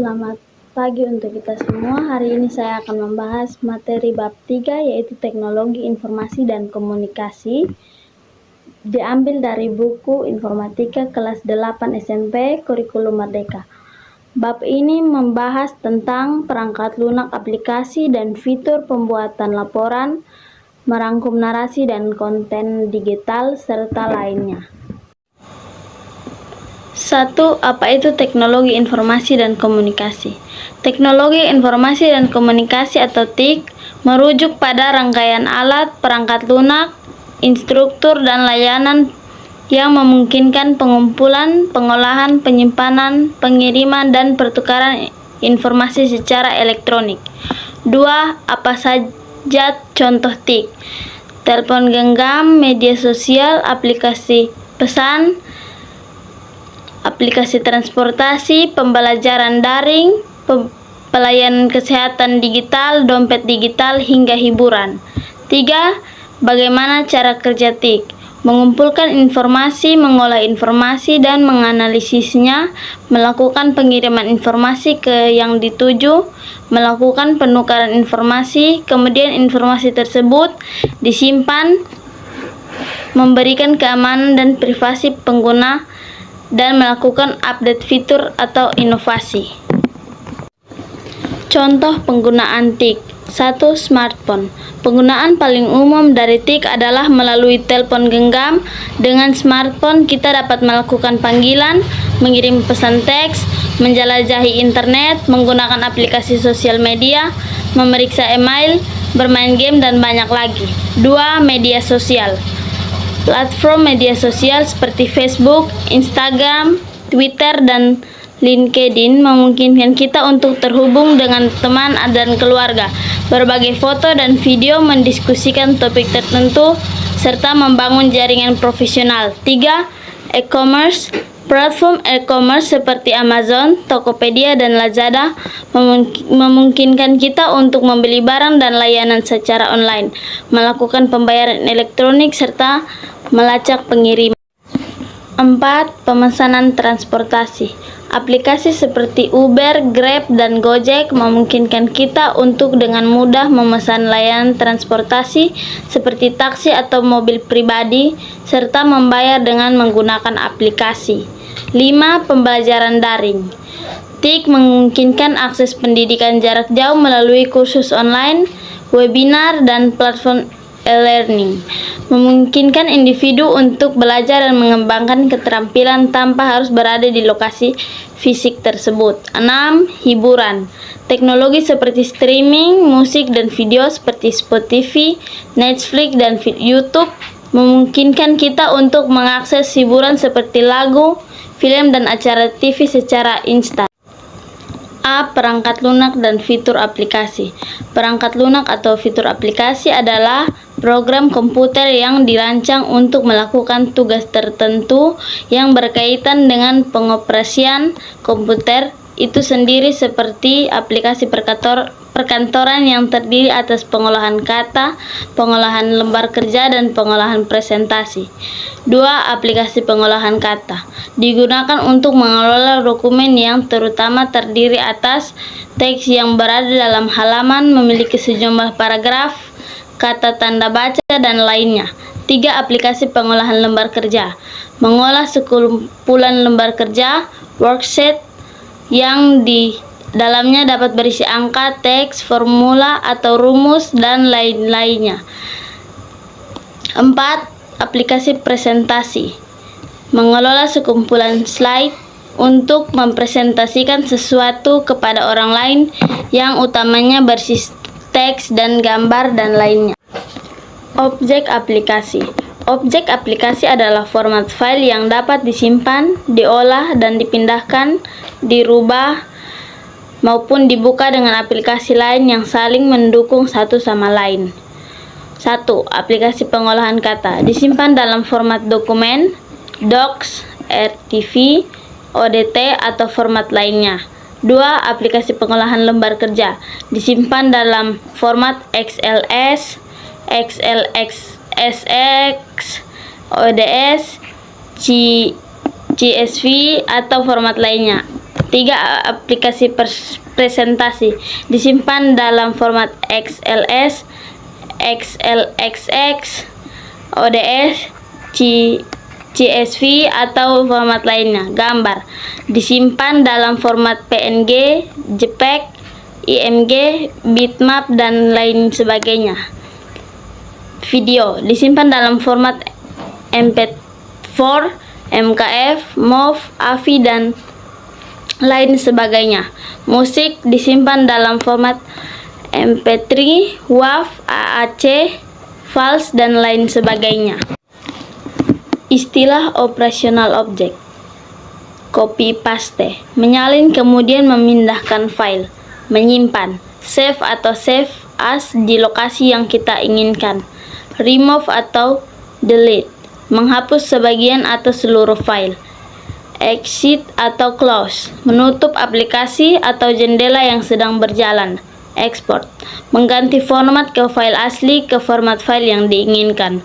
Selamat pagi untuk kita semua. Hari ini saya akan membahas materi bab 3 yaitu teknologi informasi dan komunikasi. Diambil dari buku Informatika kelas 8 SMP Kurikulum Merdeka. Bab ini membahas tentang perangkat lunak aplikasi dan fitur pembuatan laporan, merangkum narasi dan konten digital, serta lainnya. 1. Apa itu teknologi informasi dan komunikasi? Teknologi informasi dan komunikasi atau TIK merujuk pada rangkaian alat, perangkat lunak, instruktur, dan layanan yang memungkinkan pengumpulan, pengolahan, penyimpanan, pengiriman, dan pertukaran informasi secara elektronik. 2. Apa saja contoh TIK? Telepon genggam, media sosial, aplikasi pesan, aplikasi transportasi, pembelajaran daring, pelayanan kesehatan digital, dompet digital, hingga hiburan. 3. Bagaimana cara kerja TIK? Mengumpulkan informasi, mengolah informasi, dan menganalisisnya, melakukan pengiriman informasi ke yang dituju, melakukan penukaran informasi, kemudian informasi tersebut disimpan, memberikan keamanan dan privasi pengguna, dan melakukan update fitur atau inovasi. Contoh penggunaan TIK. 1. Smartphone. Penggunaan paling umum dari TIK adalah melalui telepon genggam. Dengan smartphone, kita dapat melakukan panggilan, mengirim pesan teks, menjelajahi internet, menggunakan aplikasi sosial media, memeriksa email, bermain game, dan banyak lagi. 2. Media sosial. Platform media sosial seperti Facebook, Instagram, Twitter, dan LinkedIn memungkinkan kita untuk terhubung dengan teman dan keluarga, berbagi foto dan video, mendiskusikan topik tertentu, serta membangun jaringan profesional. 3. E-commerce. Platform e-commerce seperti Amazon, Tokopedia, dan Lazada memungkinkan kita untuk membeli barang dan layanan secara online, melakukan pembayaran elektronik, serta melacak pengiriman. 4. Pemesanan transportasi. Aplikasi seperti Uber, Grab, dan Gojek memungkinkan kita untuk dengan mudah memesan layanan transportasi seperti taksi atau mobil pribadi, serta membayar dengan menggunakan aplikasi. 5. Pembelajaran daring. TIK memungkinkan akses pendidikan jarak jauh melalui kursus online, webinar, dan platform e-learning, memungkinkan individu untuk belajar dan mengembangkan keterampilan tanpa harus berada di lokasi fisik tersebut. 6. Hiburan. Teknologi seperti streaming, musik, dan video seperti Spotify, Netflix, dan YouTube memungkinkan kita untuk mengakses hiburan seperti lagu, film, dan acara TV secara instan. A. Perangkat lunak dan fitur aplikasi. Perangkat lunak atau fitur aplikasi adalah program komputer yang dirancang untuk melakukan tugas tertentu yang berkaitan dengan pengoperasian komputer itu sendiri, seperti aplikasi perkantoran yang terdiri atas pengolahan kata, pengolahan lembar kerja, dan pengolahan presentasi. 2. Aplikasi pengolahan kata. Digunakan untuk mengelola dokumen yang terutama terdiri atas teks yang berada dalam halaman, memiliki sejumlah paragraf, kata tanda baca, dan lainnya. 3. Aplikasi pengolahan lembar kerja. Mengolah sekumpulan lembar kerja, worksheet, yang di dalamnya dapat berisi angka, teks, formula, atau rumus, dan lain-lainnya. 4. Aplikasi presentasi. Mengelola sekumpulan slide untuk mempresentasikan sesuatu kepada orang lain yang utamanya berisi teks dan gambar, dan lainnya. Objek aplikasi. Objek aplikasi adalah format file yang dapat disimpan, diolah, dan dipindahkan, dirubah, maupun dibuka dengan aplikasi lain yang saling mendukung satu sama lain. 1. Aplikasi pengolahan kata. Disimpan dalam format dokumen, docs, RTV, ODT, atau format lainnya. 2. Aplikasi pengolahan lembar kerja. Disimpan dalam format XLS, XLSX, ODS, CSV, atau format lainnya. 3. Aplikasi presentasi disimpan dalam format XLS, XLSX, ODS, CSV atau format lainnya. Gambar disimpan dalam format PNG, JPEG, IMG, bitmap, dan lain sebagainya. Video disimpan dalam format MP4, MKF, MOV, AVI, dan lain sebagainya. Musik disimpan dalam format MP3, WAV, AAC, files, dan lain sebagainya. Istilah operasional objek. Copy paste, menyalin kemudian memindahkan file. Menyimpan, save atau save as di lokasi yang kita inginkan. Remove atau delete, menghapus sebagian atau seluruh file. Exit atau close, menutup aplikasi atau jendela yang sedang berjalan. Export, mengganti format ke file asli ke format file yang diinginkan.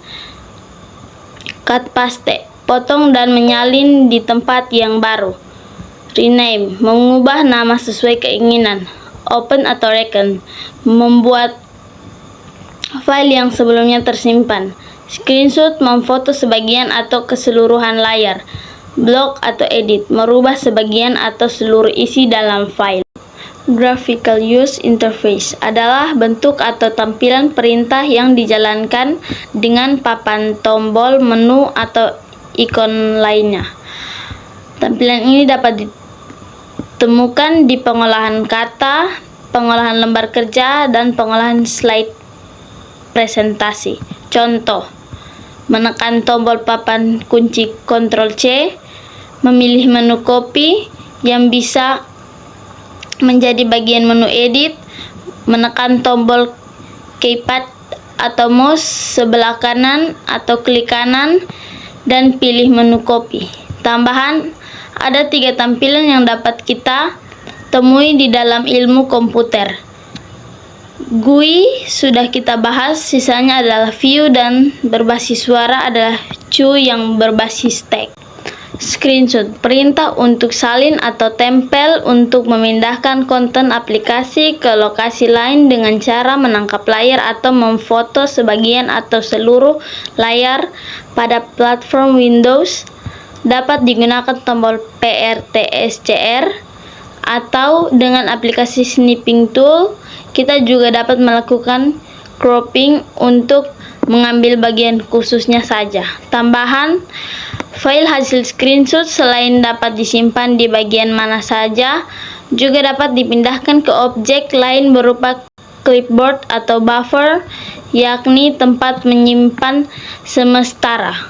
Cut paste, potong dan menyalin di tempat yang baru. Rename, mengubah nama sesuai keinginan. Open atau recon, membuat file yang sebelumnya tersimpan. Screenshot, memfoto sebagian atau keseluruhan layar. Block atau edit, merubah sebagian atau seluruh isi dalam file. Graphical User Interface adalah bentuk atau tampilan perintah yang dijalankan dengan papan tombol, menu, atau ikon lainnya. Tampilan ini dapat ditemukan di pengolahan kata, pengolahan lembar kerja, dan pengolahan slide presentasi. Contoh, menekan tombol papan kunci Ctrl+C, memilih menu copy yang bisa menjadi bagian menu edit, menekan tombol keypad atau mouse sebelah kanan atau klik kanan, dan pilih menu copy. Tambahan, ada 3 tampilan yang dapat kita temui di dalam ilmu komputer. GUI sudah kita bahas, sisanya adalah view dan berbasis suara adalah Q yang berbasis teks. Screenshot, perintah untuk salin atau tempel untuk memindahkan konten aplikasi ke lokasi lain dengan cara menangkap layar atau memfoto sebagian atau seluruh layar pada platform Windows. Dapat digunakan tombol PRTSCR atau dengan aplikasi Snipping Tool. Kita juga dapat melakukan cropping untuk mengambil bagian khususnya saja. Tambahan, file hasil screenshot selain dapat disimpan di bagian mana saja, juga dapat dipindahkan ke objek lain berupa clipboard atau buffer, yakni tempat menyimpan sementara.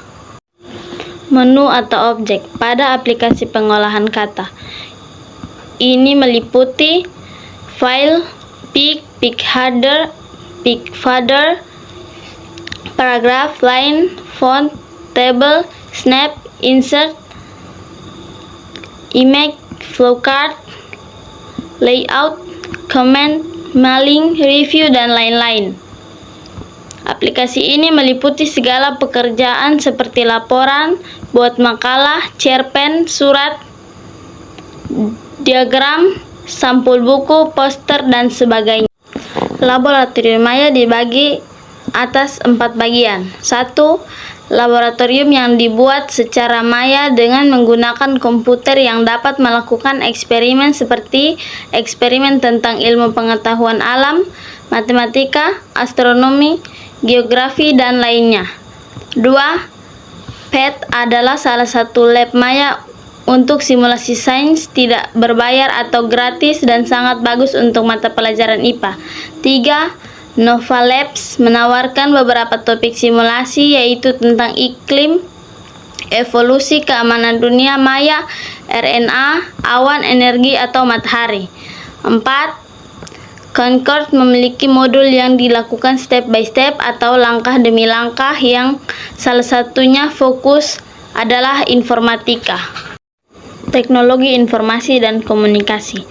Menu atau objek pada aplikasi pengolahan kata. Ini meliputi file, pick, pick header, pick footer, paragraph, line, font, table, snap, insert, image, flowchart, layout, comment, mailing, review, dan lain-lain. Aplikasi ini meliputi segala pekerjaan seperti laporan, buat makalah, cerpen, surat, diagram, sampul buku, poster, dan sebagainya. Laboratorium Maya dibagi atas 4 bagian. 1. Laboratorium yang dibuat secara maya dengan menggunakan komputer yang dapat melakukan eksperimen seperti eksperimen tentang ilmu pengetahuan alam, matematika, astronomi, geografi, dan lainnya. 2. PET adalah salah satu lab maya untuk simulasi sains, tidak berbayar atau gratis dan sangat bagus untuk mata pelajaran IPA. 3. Nova Labs menawarkan beberapa topik simulasi yaitu tentang iklim, evolusi, keamanan dunia maya, RNA, awan, energi, atau matahari. 4. Concord memiliki modul yang dilakukan step by step atau langkah demi langkah yang salah satunya fokus adalah informatika. Teknologi informasi dan komunikasi.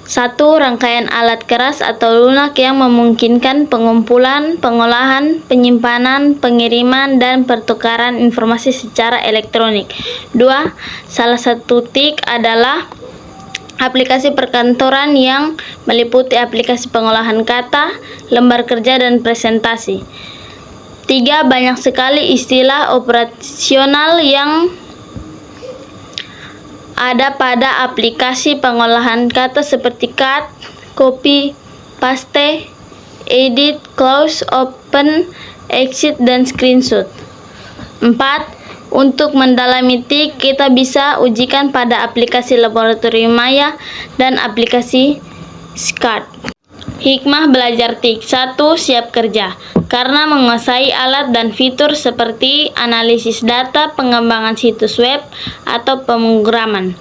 1. Rangkaian alat keras atau lunak yang memungkinkan pengumpulan, pengolahan, penyimpanan, pengiriman, dan pertukaran informasi secara elektronik. 2. Salah satu TIC adalah aplikasi perkantoran yang meliputi aplikasi pengolahan kata, lembar kerja, dan presentasi. 3. Banyak sekali istilah operasional yang ada pada aplikasi pengolahan kata seperti cut, copy, paste, edit, close, open, exit, dan screenshot. 4. Untuk mendalami TIK, kita bisa ujikan pada aplikasi Laboratorium Maya dan aplikasi SCAD. Hikmah belajar TIK. 1. Siap kerja. Karena menguasai alat dan fitur seperti analisis data, pengembangan situs web, atau pemrograman.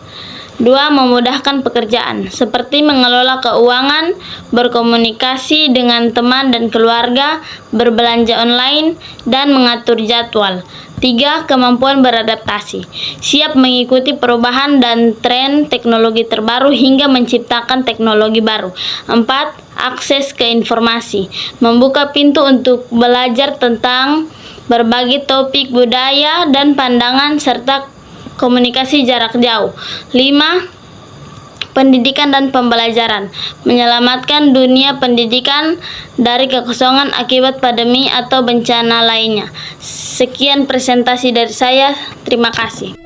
2. Memudahkan pekerjaan, seperti mengelola keuangan, berkomunikasi dengan teman dan keluarga, berbelanja online, dan mengatur jadwal. 3. Kemampuan beradaptasi, siap mengikuti perubahan dan tren teknologi terbaru hingga menciptakan teknologi baru. 4. Akses ke informasi, membuka pintu untuk belajar tentang berbagai topik budaya dan pandangan serta komunikasi jarak jauh. 5. Pendidikan dan pembelajaran, menyelamatkan dunia pendidikan dari kekosongan akibat pandemi atau bencana lainnya. Sekian presentasi dari saya. Terima kasih.